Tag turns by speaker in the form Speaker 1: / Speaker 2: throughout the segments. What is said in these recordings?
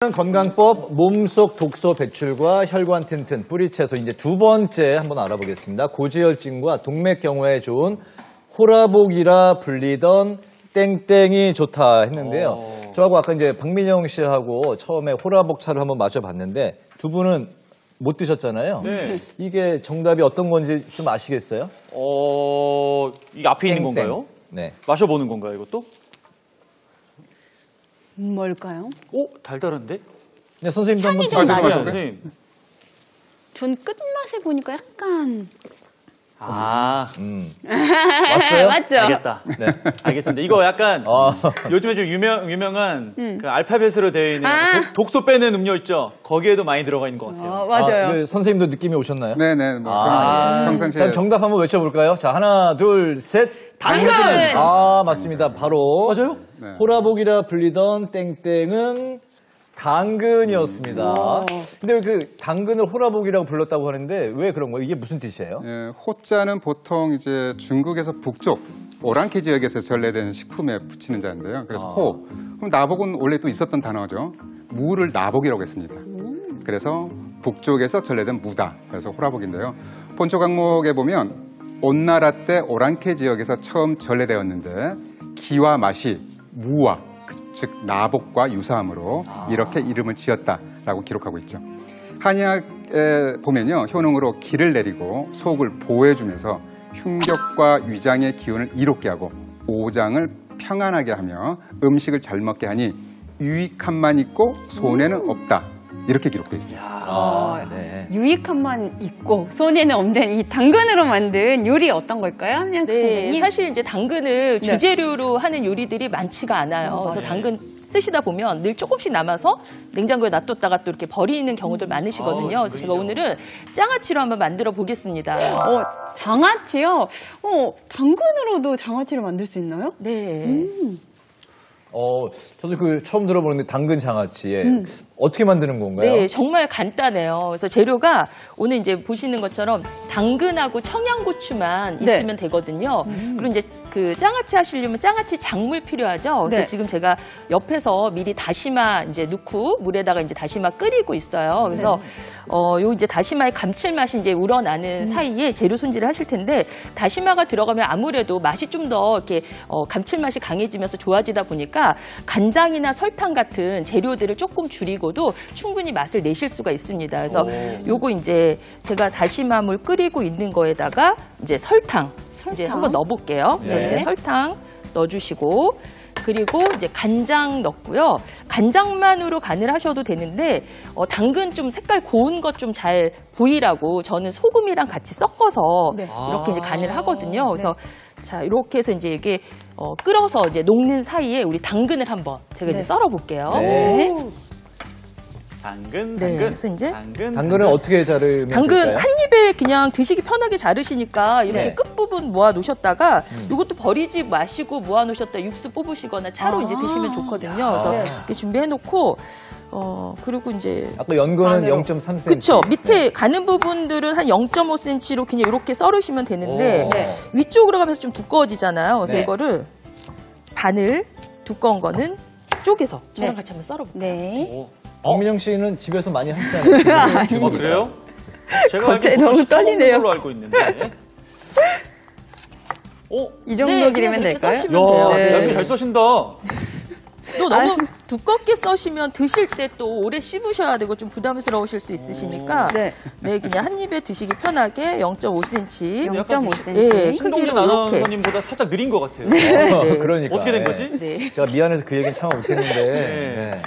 Speaker 1: 건강법, 몸속 독소 배출과 혈관 튼튼, 뿌리채소 이제 두 번째 한번 알아보겠습니다. 고지혈증과 동맥경화에 좋은 호라복이라 불리던 땡땡이 좋다 했는데요. 저하고 아까 이제 박민영 씨하고 처음에 호라복 차를 한번 마셔봤는데 두 분은 못 드셨잖아요.
Speaker 2: 네.
Speaker 1: 이게 정답이 어떤 건지 좀 아시겠어요?
Speaker 2: 이게 앞에 있는
Speaker 1: 땡땡.
Speaker 2: 건가요?
Speaker 1: 네.
Speaker 2: 마셔보는 건가요, 이것도?
Speaker 3: 뭘까요?
Speaker 2: 오, 달달한데?
Speaker 1: 네, 선생님도 한번
Speaker 3: 좀 나요.
Speaker 2: 선생님.
Speaker 3: 전 끝맛을 보니까 약간
Speaker 1: 왔어요?
Speaker 3: 맞죠?
Speaker 2: 알겠다.
Speaker 1: 네.
Speaker 2: 알겠습니다. 이거 약간
Speaker 1: 아.
Speaker 2: 요즘에 좀 유명한 그 알파벳으로 되어 있는 독소 빼는 음료 있죠? 거기에도 많이 들어가 있는 것 같아요.
Speaker 3: 맞아요.
Speaker 1: 네, 선생님도 느낌이 오셨나요?
Speaker 4: 네네. 뭐 저는 평상시에
Speaker 1: 자, 정답 한번 외쳐볼까요? 자, 하나, 둘, 셋.
Speaker 3: 당근!
Speaker 1: 맞습니다. 바로.
Speaker 2: 맞아요?
Speaker 4: 네.
Speaker 1: 호라복이라 불리던 땡땡은 당근이었습니다. 근데 왜 그 당근을 호라복이라고 불렀다고 하는데 왜 그런 거예요? 이게 무슨 뜻이에요?
Speaker 4: 예, 호자는 보통 이제 중국에서 북쪽 오랑캐 지역에서 전래된 식품에 붙이는 자인데요. 그래서 호. 그럼 나복은 원래 또 있었던 단어죠. 무를 나복이라고 했습니다. 그래서 북쪽에서 전래된 무다. 그래서 호라복인데요. 본초 강목에 보면 온나라 때 오랑캐 지역에서 처음 전래되었는데 기와 맛이 무와 즉 나복과 유사함으로 이렇게 이름을 지었다라고 기록하고 있죠. 한의학에 보면요, 효능으로 기를 내리고 속을 보호해주면서 흉격과 위장의 기운을 이롭게 하고 오장을 평안하게 하며 음식을 잘 먹게 하니 유익함만 있고 손해는 없다. 이렇게 기록되어 있습니다.
Speaker 1: 네.
Speaker 3: 유익함만 있고 손에는 없는 이 당근으로 만든 요리 어떤 걸까요?
Speaker 5: 네,
Speaker 3: 선생님?
Speaker 5: 사실 이제 당근을 주재료로 하는 요리들이 많지가 않아요. 그래서
Speaker 3: 맞아요.
Speaker 5: 당근 쓰시다 보면 늘 조금씩 남아서 냉장고에 놔뒀다가 또 이렇게 버리는 경우들 많으시거든요. 그래서 제가 오늘은 장아찌로 한번 만들어 보겠습니다.
Speaker 3: 장아찌요? 당근으로도 장아찌를 만들 수 있나요?
Speaker 5: 네.
Speaker 1: 저도 그 처음 들어보는데 당근 장아찌에 어떻게 만드는 건가요?
Speaker 5: 네, 정말 간단해요. 그래서 재료가 오늘 이제 보시는 것처럼 당근하고 청양고추만
Speaker 3: 네.
Speaker 5: 있으면 되거든요. 그리고 이제 그 장아찌 하시려면 장아찌 작물 필요하죠. 그래서
Speaker 3: 네.
Speaker 5: 지금 제가 옆에서 미리 다시마 이제 넣고 물에다가 이제 다시마 끓이고 있어요. 그래서 요 이제 다시마의 감칠맛이 이제 우러나는 사이에 재료 손질을 하실 텐데 다시마가 들어가면 아무래도 맛이 좀 더 이렇게 감칠맛이 강해지면서 좋아지다 보니까 간장이나 설탕 같은 재료들을 조금 줄이고도 충분히 맛을 내실 수가 있습니다. 그래서 요거 이제 제가 다시마물 끓이고 있는 거에다가 이제 설탕. 이제 한번 넣어볼게요. 그래서
Speaker 1: 네.
Speaker 5: 이제 설탕 넣어주시고 그리고 이제 간장 넣고요. 간장만으로 간을 하셔도 되는데 당근 좀 색깔 고운 것 좀 잘 보이라고 저는 소금이랑 같이 섞어서 이렇게 이제 간을 하거든요. 그래서 자 이렇게 해서 이제 이게 끓어서 이제 녹는 사이에 우리 당근을 한번 제가 이제 썰어볼게요.
Speaker 1: 네.
Speaker 2: 당근.
Speaker 5: 그래서 이제
Speaker 1: 당근은 어떻게 자르면
Speaker 5: 당근
Speaker 1: 될까요?
Speaker 5: 한 입에 그냥 드시기 편하게 자르시니까 이렇게
Speaker 1: 네.
Speaker 5: 끝부분 모아 놓으셨다가 이것도 버리지 마시고 모아 놓으셨다 육수 뽑으시거나 차로 이제 드시면 좋거든요. 그래서 이렇게 준비해 놓고 그리고 이제
Speaker 1: 아까 연근은 0.3cm.
Speaker 5: 그쵸. 밑에 가는 부분들은 한 0.5cm로 그냥 이렇게 썰으시면 되는데 위쪽으로 가면서 좀 두꺼워지잖아요. 그래서
Speaker 1: 네.
Speaker 5: 이거를 반을 두꺼운 거는 쪼개서 저랑 같이 한번 썰어볼게요.
Speaker 3: 네.
Speaker 1: 박민영 씨는 집에서 많이 하시잖아요.
Speaker 2: 그래요? 제가
Speaker 3: 갑자기
Speaker 2: 알기로
Speaker 3: 너무 떨리네요.
Speaker 2: 걸로 알고 있는데.
Speaker 3: 이 정도
Speaker 5: 네,
Speaker 3: 기르면
Speaker 5: 그냥 그렇게
Speaker 3: 될까요?
Speaker 5: 써시면
Speaker 2: 야,
Speaker 5: 돼요.
Speaker 2: 얇게 잘 써신다.
Speaker 5: 또 너무 두껍게 써시면 드실 때 또 오래 씹으셔야 되고 좀 부담스러우실 수 있으시니까
Speaker 3: 네.
Speaker 5: 그냥 한 입에 드시기 편하게 0.5cm
Speaker 3: 0.5cm.
Speaker 5: 네,
Speaker 2: 신동진
Speaker 5: 크기로 이렇게
Speaker 2: 아나운서님보다 살짝 느린 것 같아요.
Speaker 1: 그러니까.
Speaker 2: 어떻게 된 거지?
Speaker 5: 네.
Speaker 1: 제가 미안해서 그 얘기는 참 못했는데. 네.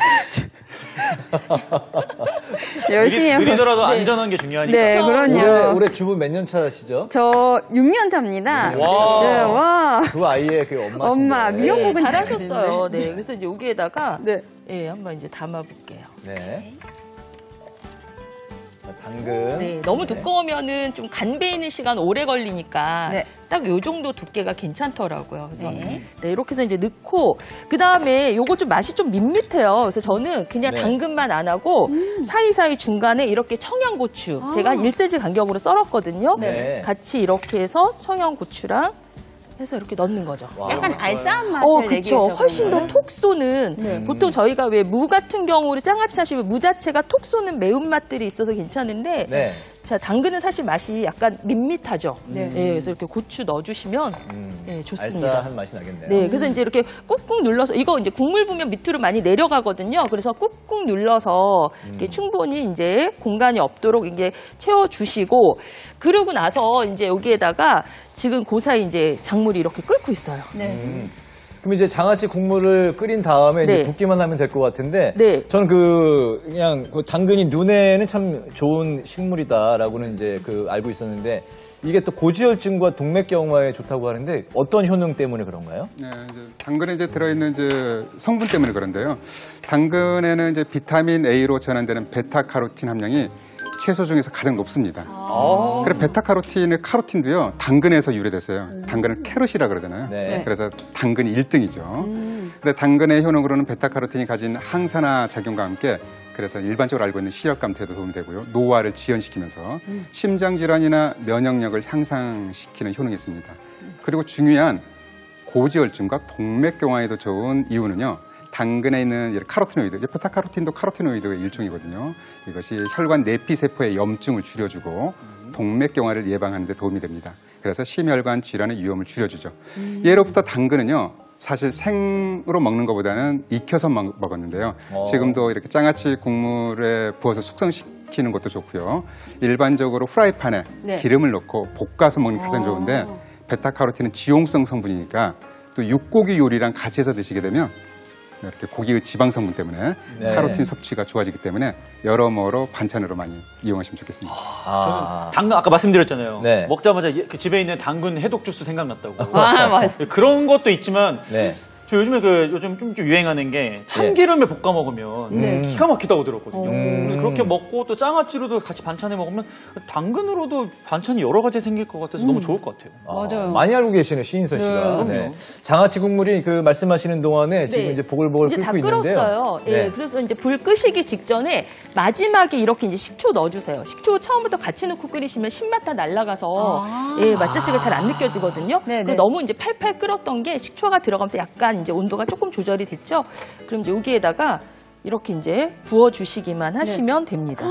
Speaker 3: 열심히 한번.
Speaker 2: 느리더라도 안전한 게 중요하니까.
Speaker 3: 네, 그럼요.
Speaker 1: 올해 주부 몇 년 차시죠?
Speaker 3: 저 6년 차입니다.
Speaker 2: 와.
Speaker 3: 네, 와.
Speaker 1: 그 아이의 그 엄마.
Speaker 3: 엄마, 미역국은
Speaker 5: 잘하셨어요. 네, 그래서 이제 여기에다가
Speaker 3: 네.
Speaker 5: 한번 이제 담아볼게요.
Speaker 1: 네. 자, 당근.
Speaker 5: 네, 너무 두꺼우면은 좀 간 배이는 시간 오래 걸리니까
Speaker 3: 네.
Speaker 5: 딱 요 정도 두께가 괜찮더라고요. 그래서 이렇게 해서 이제 넣고 그 다음에 요거 좀 맛이 좀 밋밋해요. 그래서 저는 그냥 당근만 안 하고 사이사이 중간에 이렇게 청양고추 제가 1cm 간격으로 썰었거든요.
Speaker 1: 네.
Speaker 5: 같이 이렇게 해서 청양고추랑 해서 이렇게 넣는 거죠.
Speaker 3: 약간 알싸한 맛을 내기
Speaker 5: 그쵸.
Speaker 3: 위해서
Speaker 5: 훨씬 더
Speaker 3: 그런
Speaker 5: 톡 쏘는 보통 저희가 왜 무 같은 경우로 장아찌 하시면 무 자체가 톡 쏘는 매운맛들이 있어서 괜찮은데
Speaker 1: 네.
Speaker 5: 자, 당근은 사실 맛이 약간 밋밋하죠.
Speaker 3: 네.
Speaker 5: 예, 그래서 이렇게 고추 넣어주시면 예, 좋습니다.
Speaker 1: 알싸한 맛이 나겠네요.
Speaker 5: 네, 그래서 이제 이렇게 꾹꾹 눌러서 이거 이제 국물 부면 밑으로 많이 내려가거든요. 그래서 꾹꾹 눌러서 이렇게 충분히 이제 공간이 없도록 이게 채워주시고 그러고 나서 이제 여기에다가 지금 그 사이 이제 작물이 이렇게 끓고 있어요.
Speaker 3: 네.
Speaker 1: 그럼 이제 장아찌 국물을 끓인 다음에
Speaker 5: 네.
Speaker 1: 이제 붓기만 하면 될 것 같은데
Speaker 5: 네.
Speaker 1: 저는 그냥 그 당근이 눈에는 참 좋은 식물이다라고는 이제 알고 있었는데 이게 또 고지혈증과 동맥경화에 좋다고 하는데 어떤 효능 때문에 그런가요?
Speaker 4: 네, 이제 당근에 이제 들어있는 이제 성분 때문에 그런데요. 당근에는 이제 비타민 A로 전환되는 베타카로틴 함량이 채소 중에서 가장 높습니다. 그래서 베타카로틴의 카로틴도요, 당근에서 유래됐어요. 당근은 캐럿이라 그러잖아요.
Speaker 1: 네.
Speaker 4: 그래서 당근이 1등이죠. 그래서 당근의 효능으로는 베타카로틴이 가진 항산화 작용과 함께 그래서 일반적으로 알고 있는 시력 감퇴에도 도움이 되고요. 노화를 지연시키면서 심장 질환이나 면역력을 향상시키는 효능이 있습니다. 그리고 중요한 고지혈증과 동맥경화에도 좋은 이유는요. 당근에 있는 카로티노이드, 베타카로틴도 카로티노이드의 일종이거든요. 이것이 혈관 내피세포의 염증을 줄여주고 동맥경화를 예방하는 데 도움이 됩니다. 그래서 심혈관 질환의 위험을 줄여주죠. 예로부터 당근은요. 사실 생으로 먹는 것보다는 익혀서 먹었는데요. 지금도 이렇게 장아찌 국물에 부어서 숙성시키는 것도 좋고요. 일반적으로 프라이팬에
Speaker 3: 네.
Speaker 4: 기름을 넣고 볶아서 먹는 게 가장 좋은데 베타카로틴은 지용성 성분이니까 또 육고기 요리랑 같이 해서 드시게 되면 이렇게 고기의 지방 성분 때문에
Speaker 1: 네.
Speaker 4: 카로틴 섭취가 좋아지기 때문에 여러모로 반찬으로 많이 이용하시면 좋겠습니다.
Speaker 2: 당근 아까 말씀드렸잖아요.
Speaker 1: 네.
Speaker 2: 먹자마자 그 집에 있는 당근 해독 주스 생각났다고.
Speaker 3: 아, 맞아.
Speaker 2: 그런 것도 있지만
Speaker 1: 네.
Speaker 2: 저 요즘에 요즘 좀 유행하는 게 참기름에 볶아 먹으면 기가 막히다고 들었거든요. 그렇게 먹고 또 장아찌로도 같이 반찬에 먹으면 당근으로도 반찬이 여러 가지 생길 것 같아서 너무 좋을 것 같아요.
Speaker 3: 맞아요.
Speaker 1: 많이 알고 계시네요, 시인선 씨가. 네. 장아찌 국물이 말씀하시는 동안에 지금 이제 보글보글
Speaker 5: 이제
Speaker 1: 끓고
Speaker 5: 다
Speaker 1: 있는데요.
Speaker 5: 끓었어요. 예,
Speaker 1: 네.
Speaker 5: 그래서 이제 불 끄시기 직전에 마지막에 이렇게 이제 식초 넣어주세요. 식초 처음부터 같이 넣고 끓이시면 신맛 다 날아가서 예, 맛 자체가 잘 안 느껴지거든요.
Speaker 3: 네네.
Speaker 5: 그리고 너무 이제 팔팔 끓었던 게 식초가 들어가면서 약간 이제 온도가 조금 조절이 됐죠. 그럼 이제 여기에다가 이렇게 이제 부어주시기만 하시면 됩니다.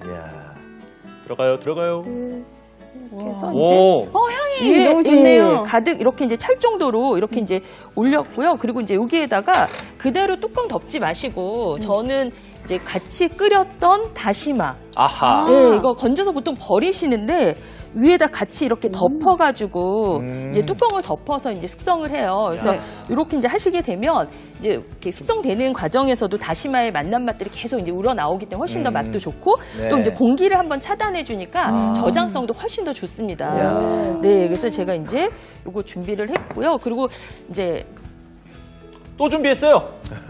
Speaker 1: 이야.
Speaker 2: 들어가요.
Speaker 5: 그래서 이제
Speaker 2: 오.
Speaker 3: 향이 너무 좋네요.
Speaker 5: 가득 이렇게 이제 찰 정도로 이렇게 이제 올렸고요. 그리고 이제 여기에다가 그대로 뚜껑 덮지 마시고 저는 이제 같이 끓였던 다시마.
Speaker 2: 아하.
Speaker 5: 네, 이거 건져서 보통 버리시는데 위에다 같이 이렇게 덮어가지고 이제 뚜껑을 덮어서 이제 숙성을 해요. 그래서 이렇게 이제 하시게 되면 이제 이렇게 숙성되는 과정에서도 다시마의 맛난 맛들이 계속 이제 우러나오기 때문에 훨씬 더 맛도 좋고
Speaker 1: 네.
Speaker 5: 또 이제 공기를 한번 차단해 주니까 저장성도 훨씬 더 좋습니다. 네, 그래서 제가 이제 요거 준비를 했고요. 그리고 이제
Speaker 2: 또 준비했어요.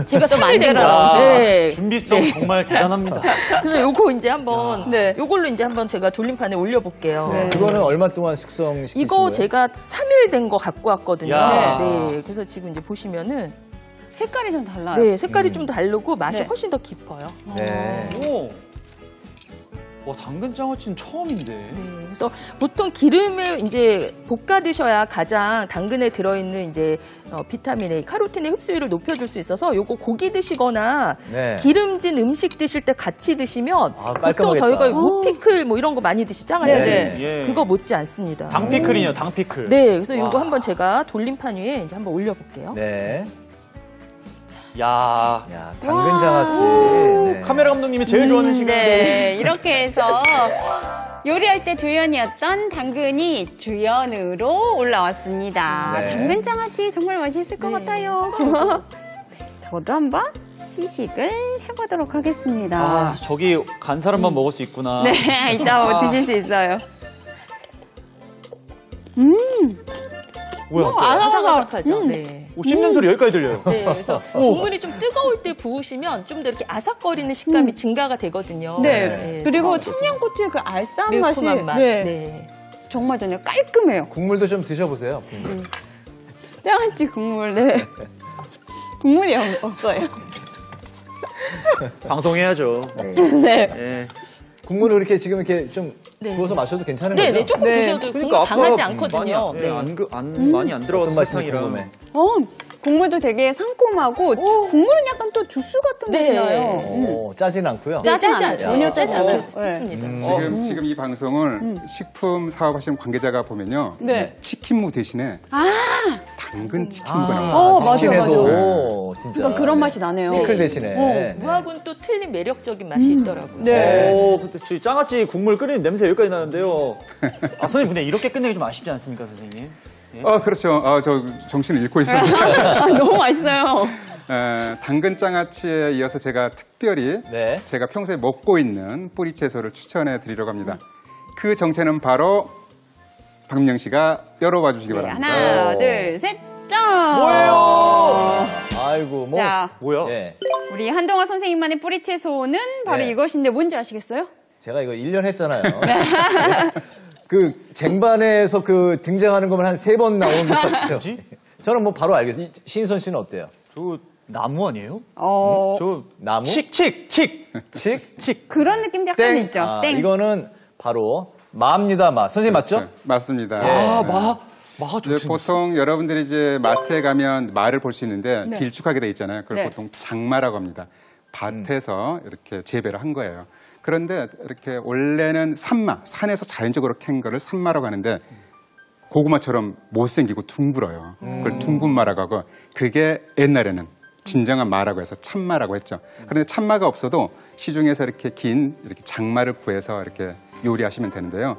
Speaker 5: 제가
Speaker 3: 또
Speaker 5: 쌈을 된
Speaker 3: 만들어요.
Speaker 5: 거. 네.
Speaker 2: 준비성 정말 대단합니다.
Speaker 5: 그래서 요거 이제 한번
Speaker 3: 네.
Speaker 5: 요걸로 이제 한번 제가 돌림판에 올려볼게요.
Speaker 3: 네.
Speaker 1: 그거는 얼마 동안 숙성시키신
Speaker 5: 이거
Speaker 1: 거예요?
Speaker 5: 제가 3일 된 거 갖고 왔거든요.
Speaker 2: 야.
Speaker 5: 네. 그래서 지금 이제 보시면은
Speaker 3: 색깔이 좀 달라요.
Speaker 5: 네, 색깔이 좀 다르고 맛이
Speaker 3: 네.
Speaker 5: 훨씬 더 깊어요.
Speaker 1: 네.
Speaker 2: 오. 와, 당근 장아찌는 처음인데.
Speaker 5: 네, 그래서 보통 기름에 이제 볶아 드셔야 가장 당근에 들어있는 이제 비타민 A, 카로틴의 흡수율을 높여줄 수 있어서 요거 고기 드시거나
Speaker 1: 네.
Speaker 5: 기름진 음식 드실 때 같이 드시면
Speaker 1: 아,
Speaker 5: 보통
Speaker 1: 깔끔하겠다.
Speaker 5: 저희가 모피클 뭐 이런 거 많이 드시잖아요.
Speaker 3: 네,
Speaker 2: 네.
Speaker 5: 그거 못지 않습니다.
Speaker 2: 당피클이네요, 당피클.
Speaker 5: 네, 그래서 요거
Speaker 2: 와.
Speaker 5: 한번 제가 돌림판 위에 이제 한번 올려볼게요.
Speaker 1: 네.
Speaker 2: 야.
Speaker 1: 야, 당근 장아찌. 네.
Speaker 2: 카메라 감독님이 제일 좋아하는 시간.
Speaker 3: 네, 이렇게 해서 요리할 때 두연이었던 당근이 주연으로 올라왔습니다.
Speaker 1: 네.
Speaker 3: 당근 장아찌 정말 맛있을 것
Speaker 5: 네.
Speaker 3: 같아요. 저도 한번 시식을 해보도록 하겠습니다.
Speaker 2: 아, 저기 간 사람만 먹을 수 있구나.
Speaker 3: 네, 이따
Speaker 2: 아.
Speaker 3: 드실 수 있어요.
Speaker 2: 뭐야?
Speaker 5: 아삭아삭하죠. 네.
Speaker 2: 오, 씹는 소리 여기까지 들려요.
Speaker 5: 네, 그래서 국물이 좀 뜨거울 때 부으시면 좀 더 이렇게 아삭거리는 식감이 증가가 되거든요.
Speaker 3: 네, 그리고
Speaker 5: 뜨거울
Speaker 3: 청양고추의 그 알싸한
Speaker 5: 때
Speaker 3: 맛이
Speaker 5: 매콤한 맛.
Speaker 3: 네,
Speaker 5: 네.
Speaker 3: 정말 좋네요. 깔끔해요.
Speaker 1: 국물도 좀 드셔보세요.
Speaker 3: 장아찌 국물, 네. 국물이 없어요.
Speaker 2: 방송해야죠.
Speaker 3: 네.
Speaker 2: 예.
Speaker 1: 국물을 이렇게 지금 이렇게 좀
Speaker 5: 네.
Speaker 1: 부어서 마셔도 괜찮은
Speaker 5: 네,
Speaker 1: 거죠?
Speaker 5: 네, 조금
Speaker 3: 네.
Speaker 5: 드셔도
Speaker 2: 그러니까
Speaker 5: 국물
Speaker 2: 아까
Speaker 5: 강하지 않거든요.
Speaker 2: 많이, 많이 안 들어가서
Speaker 1: 어떤 맛인지
Speaker 2: 설탕이랑.
Speaker 1: 궁금해.
Speaker 3: 국물도 되게 상콤하고 국물은 약간 또 주스 같은
Speaker 5: 네.
Speaker 3: 맛이 나요.
Speaker 1: 짜진 않고요.
Speaker 5: 네,
Speaker 3: 짜지
Speaker 5: 짜지
Speaker 3: 않아요.
Speaker 5: 않죠.
Speaker 3: 전혀 짜지 않아요.
Speaker 5: 않습니다.
Speaker 4: 지금 이 방송을 식품 사업하시는 관계자가 보면요.
Speaker 3: 네.
Speaker 4: 치킨무 대신에 당근 치킨무가 나와요.
Speaker 3: 맞아,
Speaker 1: 치킨에도 진짜
Speaker 3: 그러니까 그런 맛이 나네요.
Speaker 1: 피클 대신에.
Speaker 5: 무하고는 또 틀린 매력적인 맛이 있더라고요.
Speaker 3: 네.
Speaker 2: 근데 저 장아찌 국물 끓이는 냄새 여기까지 나는데요. 선생님, 근데 이렇게 끝내기 좀 아쉽지 않습니까, 선생님?
Speaker 4: 그렇죠. 저 정신을 잃고 있습니다.
Speaker 3: 너무 맛있어요.
Speaker 4: 당근 장아찌에 이어서 제가 특별히
Speaker 1: 네.
Speaker 4: 제가 평소에 먹고 있는 뿌리 채소를 추천해 드리려고 합니다. 그 정체는 바로 박민영 씨가 열어봐 주시기
Speaker 3: 네,
Speaker 4: 바랍니다.
Speaker 3: 하나, 둘, 셋, 짠!
Speaker 1: 뭐예요? 아이고, 뭐.
Speaker 3: 자,
Speaker 2: 뭐야?
Speaker 1: 예.
Speaker 3: 우리 한동화 선생님만의 뿌리채소는 바로
Speaker 1: 네.
Speaker 3: 이것인데 뭔지 아시겠어요?
Speaker 1: 제가 이거 1년 했잖아요. 그 쟁반에서 그 등장하는 거면 한 3번 나오는 것 같아요.
Speaker 2: 뭐지?
Speaker 1: 저는 뭐 바로 알겠어요. 신선 씨는 어때요?
Speaker 2: 저 나무 아니에요? 저
Speaker 1: 나무?
Speaker 2: 칙.
Speaker 1: 칙?
Speaker 3: 그런 느낌 약간 있죠.
Speaker 1: 아,
Speaker 3: 땡.
Speaker 1: 이거는 바로 마입니다, 마. 선생님 맞죠?
Speaker 4: 네, 맞습니다.
Speaker 1: 예.
Speaker 4: 이제 보통 여러분들이 이제 마트에 가면 마를 볼 수 있는데
Speaker 3: 네.
Speaker 4: 길쭉하게 돼 있잖아요. 그걸
Speaker 3: 네.
Speaker 4: 보통 장마라고 합니다. 밭에서 이렇게 재배를 한 거예요. 그런데 이렇게 원래는 산마, 산에서 자연적으로 캔 거를 산마라고 하는데 고구마처럼 못생기고 둥글어요. 그걸 둥근마라고 하고 그게 옛날에는 진정한 마라고 해서 참마라고 했죠. 그런데 참마가 없어도 시중에서 이렇게 긴 이렇게 장마를 구해서 이렇게 요리하시면 되는데요.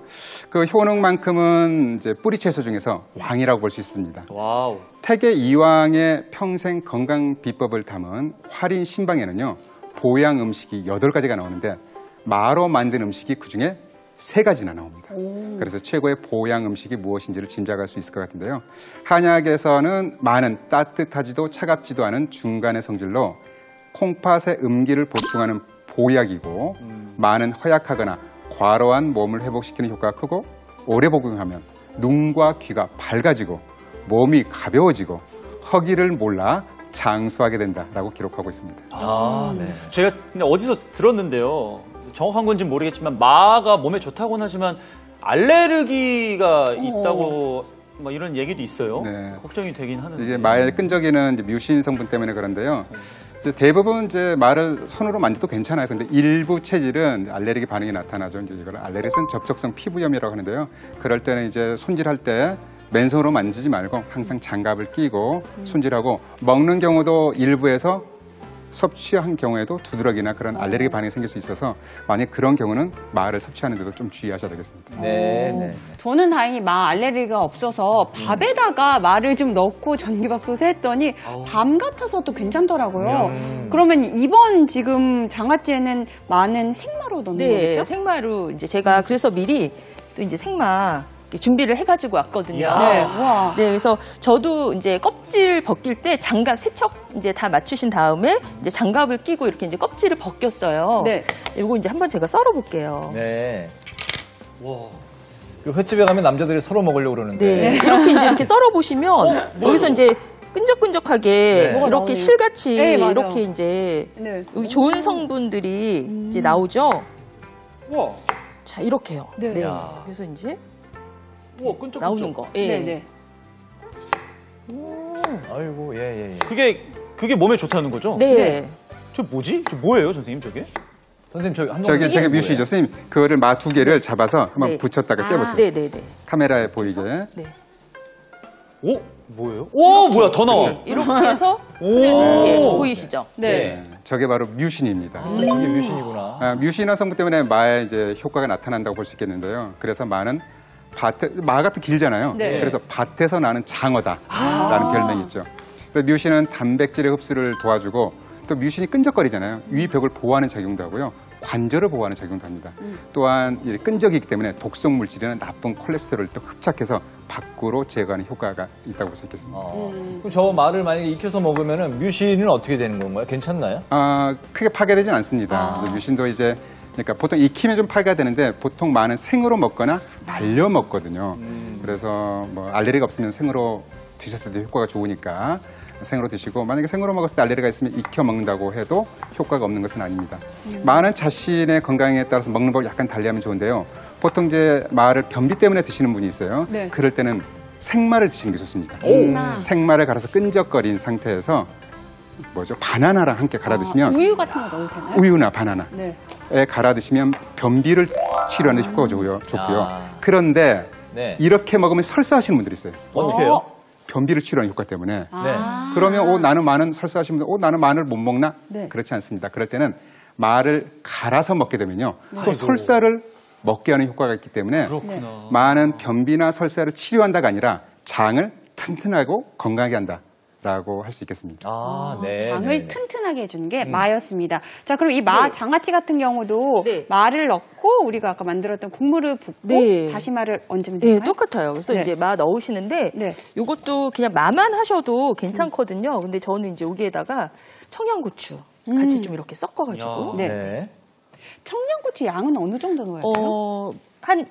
Speaker 4: 그 효능만큼은 이제 뿌리 채소 중에서 왕이라고 볼 수 있습니다.
Speaker 2: 와우.
Speaker 4: 태계 이왕의 평생 건강 비법을 담은 활인 신방에는요, 보양 음식이 8가지가 나오는데, 마로 만든 음식이 그 중에 3가지나 나옵니다. 그래서 최고의 보양 음식이 무엇인지를 짐작할 수 있을 것 같은데요. 한약에서는 마는 따뜻하지도 차갑지도 않은 중간의 성질로 콩팥의 음기를 보충하는 보약이고, 마는 허약하거나 과로한 몸을 회복시키는 효과가 크고, 오래 복용하면 눈과 귀가 밝아지고 몸이 가벼워지고 허기를 몰라 장수하게 된다라고 기록하고 있습니다.
Speaker 1: 아, 네.
Speaker 2: 제가 근데 어디서 들었는데요. 정확한 건지 모르겠지만 마가 몸에 좋다고는 하지만 알레르기가 있다고 막 이런 얘기도 있어요.
Speaker 4: 네.
Speaker 2: 걱정이 되긴 하는데.
Speaker 4: 이제 마의 끈적이는 이제 뮤신 성분 때문에 그런데요. 이제 대부분 이제 마를 손으로 만져도 괜찮아요. 근데 일부 체질은 알레르기 반응이 나타나죠. 이제 이걸 알레르기성 접촉성 피부염이라고 하는데요. 그럴 때는 이제 손질할 때 맨손으로 만지지 말고 항상 장갑을 끼고 손질하고, 먹는 경우도 일부에서 섭취한 경우에도 두드러기나 그런 알레르기 반응이 생길 수 있어서 만약 그런 경우는 마를 섭취하는데도 좀 주의하셔야 되겠습니다.
Speaker 1: 네.
Speaker 3: 저는 다행히 마 알레르기가 없어서 밥에다가 마를 좀 넣고 전기밥솥에 했더니 밤 같아서 또 괜찮더라고요. 그러면 이번 지금 장아찌에는 마는 생마로 넣는
Speaker 5: 네,
Speaker 3: 거겠죠?
Speaker 5: 생마로 이제 제가 그래서 미리 또 이제 생마 이렇게 준비를 해가지고 왔거든요.
Speaker 3: 네, 와.
Speaker 5: 네, 그래서 저도 이제 껍질 벗길 때 장갑 세척 이제 다 맞추신 다음에 이제 장갑을 끼고 이렇게 이제 껍질을 벗겼어요.
Speaker 3: 네.
Speaker 5: 이거 이제 한번 제가 썰어볼게요.
Speaker 1: 네. 그 횟집에 가면 남자들이 서로 먹으려고 그러는데.
Speaker 5: 네. 이렇게 썰어보시면 여기서 이제 끈적끈적하게
Speaker 1: 네.
Speaker 3: 뭐가
Speaker 5: 이렇게
Speaker 3: 나오네요.
Speaker 5: 실같이
Speaker 3: 네, 맞아요.
Speaker 5: 이렇게 이제
Speaker 3: 네.
Speaker 5: 여기 좋은 성분들이 이제 나오죠.
Speaker 2: 우와.
Speaker 5: 자, 이렇게요.
Speaker 3: 네.
Speaker 1: 야.
Speaker 5: 그래서 이제
Speaker 2: 우와, 끈적끈적.
Speaker 5: 나오는 거. 예.
Speaker 3: 네, 네.
Speaker 1: 아이고, 예.
Speaker 2: 그게 몸에 좋다는 거죠?
Speaker 5: 네.
Speaker 3: 네.
Speaker 2: 저 뭐지? 저 뭐예요, 선생님, 저게?
Speaker 1: 선생님, 저기 한 번.
Speaker 4: 저게 뮤시죠. 선생님, 그거를 마 2개를 잡아서 한번
Speaker 5: 네.
Speaker 4: 붙였다가 떼보세요.
Speaker 5: 네네네.
Speaker 4: 카메라에 보이게.
Speaker 5: 네.
Speaker 2: 오? 뭐예요? 오, 뭐야, 더 나와.
Speaker 5: 이렇게 해서
Speaker 2: 오.
Speaker 5: 이렇게 보이시죠?
Speaker 3: 네.
Speaker 4: 저게 바로 뮤신입니다.
Speaker 1: 이게 뮤신이구나.
Speaker 4: 뮤신화 성분 때문에 마의 이제 효과가 나타난다고 볼 수 있겠는데요. 그래서 마는 마가 또 길잖아요.
Speaker 3: 네.
Speaker 4: 그래서 밭에서 나는 장어다라는 별명이 있죠. 그래서 뮤신은 단백질의 흡수를 도와주고, 또 뮤신이 끈적거리잖아요. 유의벽을 보호하는 작용도 하고요. 관절을 보호하는 작용도 합니다. 또한 이 끈적이기 때문에 독성 물질이나 나쁜 콜레스테롤을 또 흡착해서 밖으로 제거하는 효과가 있다고 볼 수 있겠습니다.
Speaker 1: 그럼 저 마를 만약에 익혀서 먹으면은 뮤신은 어떻게 되는 건가요? 괜찮나요?
Speaker 4: 크게 파괴되진 않습니다. 뮤신도 이제 그러니까 보통 익히면 좀 파괴가 되는데 보통 마는 생으로 먹거나 말려 먹거든요. 그래서 뭐 알레르기가 없으면 생으로 드셨을 때 효과가 좋으니까 생으로 드시고 만약에 생으로 먹었을 때 알레르기가 있으면 익혀 먹는다고 해도 효과가 없는 것은 아닙니다. 마는 자신의 건강에 따라서 먹는 걸 약간 달리하면 좋은데요. 보통 이제 마를 변비 때문에 드시는 분이 있어요.
Speaker 3: 네.
Speaker 4: 그럴 때는 생마를 드시는 게 좋습니다.
Speaker 3: 생마.
Speaker 4: 생마를 갈아서 끈적거린 상태에서 바나나랑 함께 갈아 드시면
Speaker 3: 우유 같은 거 넣어도 되나요?
Speaker 4: 우유나 바나나에
Speaker 3: 네.
Speaker 4: 갈아 드시면 변비를 치료하는 데 효과가 좋고요.
Speaker 1: 아.
Speaker 4: 그런데
Speaker 1: 네.
Speaker 4: 이렇게 먹으면 설사하시는 분들이 있어요.
Speaker 1: 어떻게 해요?
Speaker 4: 변비를 치료하는 효과 때문에.
Speaker 1: 네.
Speaker 4: 그러면 나는 마는 설사하시는 분들 나는 마늘 못 먹나?
Speaker 3: 네.
Speaker 4: 그렇지 않습니다. 그럴 때는 마를 갈아서 먹게 되면요. 또 설사를 먹게 하는 효과가 있기 때문에
Speaker 2: 그렇구나.
Speaker 4: 마는 변비나 설사를 치료한다가 아니라 장을 튼튼하고 건강하게 한다라고 할 수 있겠습니다.
Speaker 1: 아, 네.
Speaker 3: 장을
Speaker 1: 네, 네.
Speaker 3: 튼튼하게 해주는 게 마였습니다. 자, 그럼 이 마 장아찌 같은 경우도
Speaker 5: 네.
Speaker 3: 마를 넣고 우리가 아까 만들었던 국물을 붓고
Speaker 5: 네.
Speaker 3: 다시마를 얹으면
Speaker 5: 네,
Speaker 3: 되나요?
Speaker 5: 똑같아요. 그래서
Speaker 3: 네.
Speaker 5: 이제 마 넣으시는데
Speaker 3: 네.
Speaker 5: 요것도 그냥 마만 하셔도 괜찮거든요. 근데 저는 이제 여기에다가 청양고추 같이 좀 이렇게 섞어가지고
Speaker 2: 야.
Speaker 3: 네.
Speaker 1: 네.
Speaker 3: 청양고추 양은 어느 정도 넣어야 돼요?
Speaker 5: 한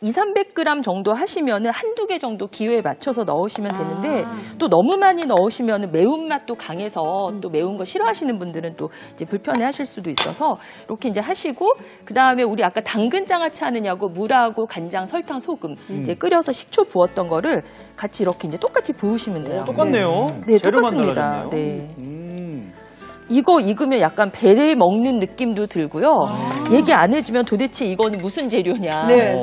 Speaker 5: 200~300g 정도 하시면은 한두 개 정도 기호에 맞춰서 넣으시면 되는데 또 너무 많이 넣으시면은 매운맛도 강해서 또 매운 거 싫어하시는 분들은 또 이제 불편해 하실 수도 있어서 이렇게 이제 하시고 그다음에 우리 아까 당근 장아찌 하느냐고 물하고 간장, 설탕, 소금 이제 끓여서 식초 부었던 거를 같이 이렇게 이제 똑같이 부으시면 돼요.
Speaker 2: 똑같네요.
Speaker 5: 네,
Speaker 2: 재료만
Speaker 5: 똑같습니다.
Speaker 2: 달라졌네요.
Speaker 5: 네. 이거 익으면 약간 배 먹는 느낌도 들고요. 얘기 안 해주면 도대체 이거는 무슨 재료냐.
Speaker 3: 네.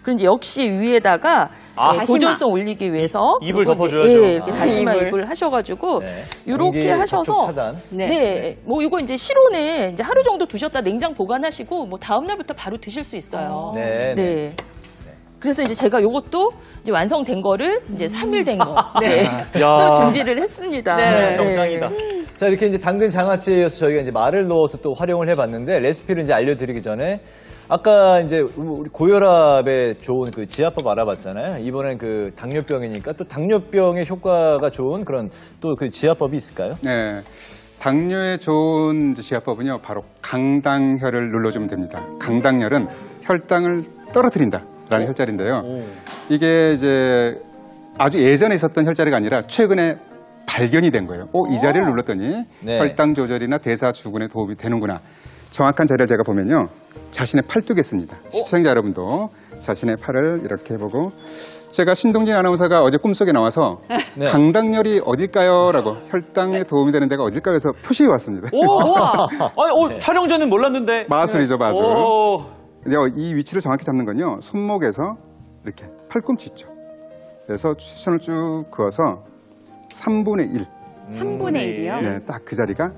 Speaker 5: 그럼 이제 역시 위에다가 이제
Speaker 2: 다시마.
Speaker 5: 고전성 올리기 위해서
Speaker 2: 잎을
Speaker 5: 요거 이제,
Speaker 2: 덮어줘야죠.
Speaker 5: 예, 이렇게 다시마
Speaker 3: 잎을.
Speaker 5: 잎을 하셔가지고
Speaker 1: 네.
Speaker 5: 이렇게
Speaker 1: 공기
Speaker 5: 하셔서
Speaker 1: 접촉 차단.
Speaker 5: 네. 뭐 이거 이제 실온에 이제 하루 정도 두셨다 냉장 보관하시고 뭐 다음 날부터 바로 드실 수 있어요.
Speaker 1: 네, 네.
Speaker 5: 그래서 이제 제가 요것도 이제 완성된 거를 이제 3일 된 거. 네.
Speaker 2: 야.
Speaker 5: 또 준비를 했습니다.
Speaker 3: 네.
Speaker 2: 성장이다.
Speaker 1: 자, 이렇게 이제 당근 장아찌에서 저희가 이제 마를 넣어서 또 활용을 해봤는데 레시피를 이제 알려드리기 전에 아까 이제 우리 고혈압에 좋은 그 지압법 알아봤잖아요. 이번엔 그 당뇨병이니까 또 당뇨병에 효과가 좋은 그런 또 그 지압법이 있을까요?
Speaker 4: 네. 당뇨에 좋은 지압법은요, 바로 강당혈을 눌러주면 됩니다. 강당혈은 혈당을 떨어뜨린다라는 혈자리인데요. 이게 이제 아주 예전에 있었던 혈자리가 아니라 최근에 발견이 된 거예요. 이 자리를 눌렀더니
Speaker 1: 네.
Speaker 4: 혈당 조절이나 대사 주근에 도움이 되는구나. 정확한 자리를 제가 보면요, 자신의 팔뚝에 씁니다. 시청자 여러분도 자신의 팔을 이렇게 해보고, 제가 신동진 아나운서가 어제 꿈속에 나와서
Speaker 1: 네.
Speaker 4: 강당열이 어딜까요? 라고 혈당에 도움이 되는 데가 어딜까요? 해서 표시해 왔습니다.
Speaker 2: 아니, 촬영 전엔 몰랐는데.
Speaker 4: 마술이죠, 마술.
Speaker 2: 오.
Speaker 4: 이 위치를 정확히 잡는 건요, 손목에서 이렇게 팔꿈치 있죠. 그래서 추천을 쭉 그어서 3분의 1.
Speaker 3: 3분의 1이요?
Speaker 4: 예, 딱 그 자리가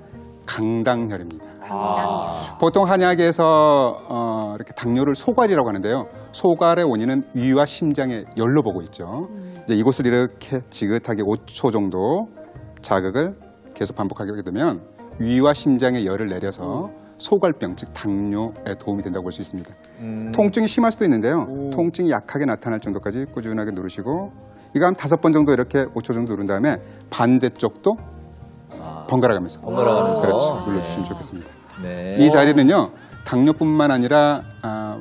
Speaker 4: 강당혈입니다.
Speaker 3: 강당이요.
Speaker 4: 보통 한약에서 이렇게 당뇨를 소갈이라고 하는데요. 소갈의 원인은 위와 심장의 열로 보고 있죠. 이제 이곳을 이렇게 지긋하게 5초 정도 자극을 계속 반복하게 하게 되면 위와 심장의 열을 내려서 소갈병, 즉 당뇨에 도움이 된다고 볼 수 있습니다. 통증이 심할 수도 있는데요. 통증이 약하게 나타날 정도까지 꾸준하게 누르시고, 이거 한 5번 정도 이렇게 5초 정도 누른 다음에 반대쪽도 번갈아가면서 그렇죠. 눌러주시면 좋겠습니다.
Speaker 1: 네.
Speaker 4: 이 자리는요, 당뇨뿐만 아니라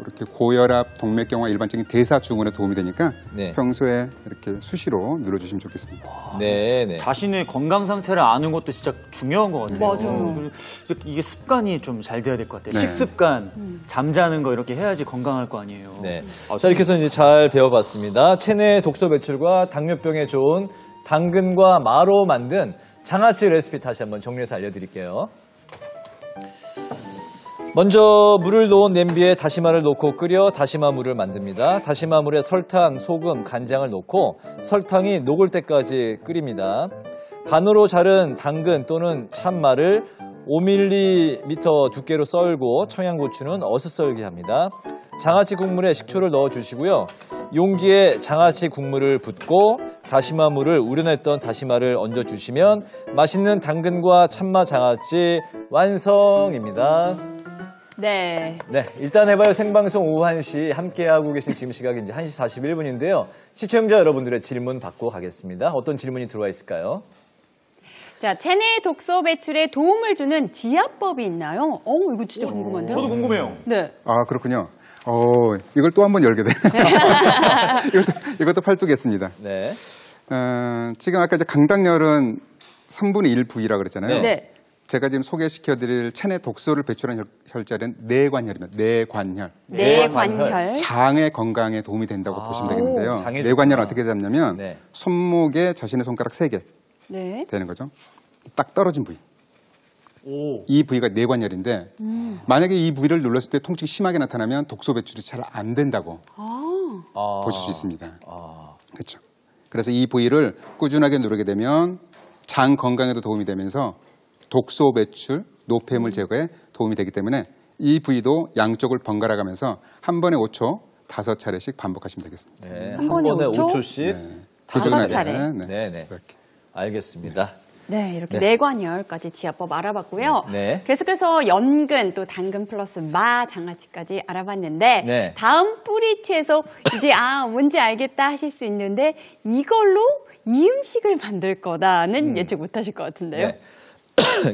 Speaker 4: 이렇게 고혈압, 동맥경화, 일반적인 대사증후군에 도움이 되니까
Speaker 1: 네.
Speaker 4: 평소에 이렇게 수시로 눌러주시면 좋겠습니다.
Speaker 1: 네, 네.
Speaker 2: 자신의 건강 상태를 아는 것도 진짜 중요한 것 같아요.
Speaker 3: 맞아요.
Speaker 2: 그리고 이게 습관이 좀 잘 돼야 될 것 같아요.
Speaker 4: 네.
Speaker 2: 식습관, 잠자는 거 이렇게 해야지 건강할 거 아니에요.
Speaker 1: 네.
Speaker 2: 아,
Speaker 1: 자, 이렇게 해서 이제 잘 배워봤습니다. 체내 독소 배출과 당뇨병에 좋은 당근과 마로 만든 장아찌 레시피 다시 한번 정리해서 알려드릴게요. 먼저 물을 놓은 냄비에 다시마를 넣고 끓여 다시마 물을 만듭니다. 다시마 물에 설탕, 소금, 간장을 넣고 설탕이 녹을 때까지 끓입니다. 반으로 자른 당근 또는 참마를 5mm 두께로 썰고 청양고추는 어슷 썰기 합니다. 장아찌 국물에 식초를 넣어주시고요. 용기에 장아찌 국물을 붓고 다시마 물을 우려냈던 다시마를 얹어주시면 맛있는 당근과 참마 장아찌 완성입니다.
Speaker 3: 네.
Speaker 1: 네, 일단 해봐요 생방송 오후 1시 함께하고 계신 지금 시각이 이제 1시 41분인데요. 시청자 여러분들의 질문 받고 가겠습니다. 어떤 질문이 들어와 있을까요?
Speaker 3: 자, 체내 독소 배출에 도움을 주는 지압법이 있나요? 이거 진짜 궁금한데요?
Speaker 2: 저도 궁금해요.
Speaker 3: 네.
Speaker 4: 아, 그렇군요. 이걸 또 한 번 열게 되네요. 이것도 팔뚝에 있습니다.
Speaker 1: 네.
Speaker 4: 지금 아까 이제 강당열은 3분의 1 부위라 그랬잖아요.
Speaker 3: 네.
Speaker 4: 제가 지금 소개시켜드릴 체내 독소를 배출하는 혈자리는 뇌관혈입니다. 뇌관혈.
Speaker 3: 뇌관혈.
Speaker 4: 장의 건강에 도움이 된다고 보시면 되겠는데요.
Speaker 1: 장에
Speaker 4: 뇌관혈은
Speaker 1: 좋구나.
Speaker 4: 어떻게 잡냐면
Speaker 1: 네.
Speaker 4: 손목에 자신의 손가락 3개
Speaker 3: 네.
Speaker 4: 되는 거죠. 딱 떨어진 부위.
Speaker 1: 오.
Speaker 4: 이 부위가 뇌관혈인데 만약에 이 부위를 눌렀을 때 통증이 심하게 나타나면 독소 배출이 잘 안 된다고
Speaker 1: 아.
Speaker 4: 보실 수 있습니다. 그렇죠. 그래서 이 부위를 꾸준하게 누르게 되면 장 건강에도 도움이 되면서 독소 배출, 노폐물 제거에 도움이 되기 때문에 이 부위도 양쪽을 번갈아 가면서 한 번에 5초 5차례씩 반복하시면 되겠습니다.
Speaker 1: 네,
Speaker 3: 한 번에 5초?
Speaker 1: 5초씩.
Speaker 4: 네.
Speaker 3: 5차례.
Speaker 4: 네.
Speaker 1: 네네.
Speaker 4: 그렇게.
Speaker 1: 알겠습니다.
Speaker 3: 네, 이렇게
Speaker 1: 네.
Speaker 3: 뇌관혈까지 지압법 알아봤고요.
Speaker 1: 네.
Speaker 3: 계속해서 연근 또 당근 플러스 마 장아찌까지 알아봤는데
Speaker 1: 네.
Speaker 3: 다음 뿌리치에서 이제 뭔지 알겠다 하실 수 있는데 이걸로 이 음식을 만들 거다는 예측 못 하실 것 같은데요.
Speaker 1: 네. 자,